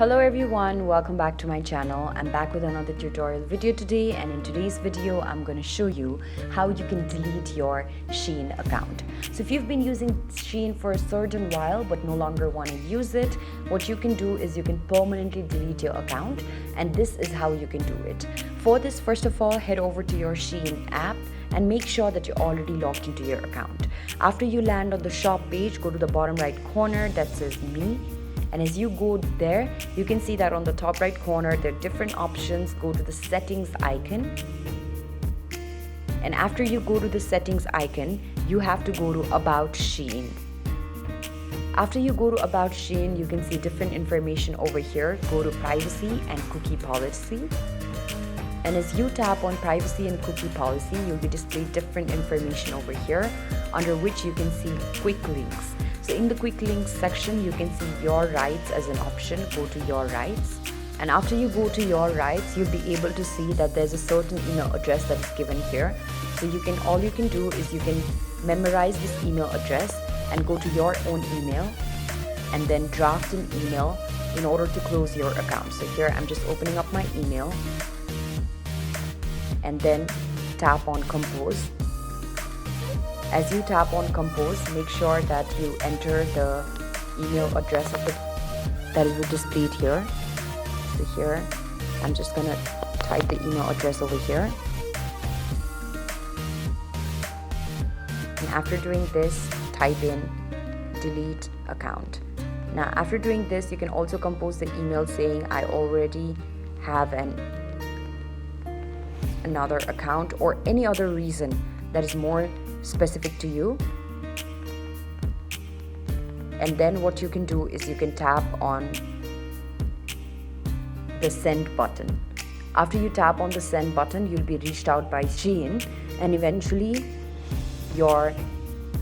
Hello everyone, welcome back to my channel. I'm back with another tutorial video today, and in today's video I'm going to show you how you can delete your Shein account. So if you've been using Shein for a certain while but no longer want to use it, what you can do is you can permanently delete your account, and this is how you can do it. For this, first of all, head over to your Shein app and make sure that you're already logged into your account. After you land on the shop page, go to the bottom right corner that says me. And as you go there, you can see that on the top right corner, there are different options. Go to the settings icon. And after you go to the settings icon, you have to go to About Shein. After you go to About Shein, you can see different information over here. Go to Privacy and Cookie Policy. And as you tap on Privacy and Cookie Policy, you'll be displayed different information over here, under which you can see Quick Links. So in the Quick Links section, you can see Your Rights as an option. Go to Your Rights. And after you go to Your Rights, you'll be able to see that there's a certain email address that is given here. So all you can do is you can memorize this email address and go to your own email and then draft an email in order to close your account. So here I'm just opening up my email and then tap on Compose. As you tap on Compose, make sure that you enter the email address that is displayed here. So here, I'm just gonna type the email address over here. And after doing this, type in delete account. Now, after doing this, you can also compose the email saying I already have another account, or any other reason that is more specific to you. And then what you can do is you can tap on the send button. After you tap on the send button, you'll be reached out by Shein, and eventually your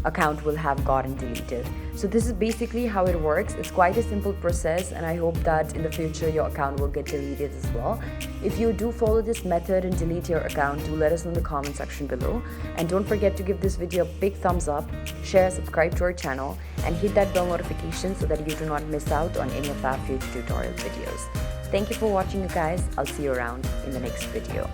account will have gotten deleted. So this is basically how it works. It's quite a simple process, and I hope that in the future your account will get deleted as well. If you do follow this method and delete your account, do let us know in the comment section below. And don't forget to give this video a big thumbs up, share, subscribe to our channel, and hit that bell notification so that you do not miss out on any of our future tutorial videos. Thank you for watching, you guys. I'll see you around in the next video.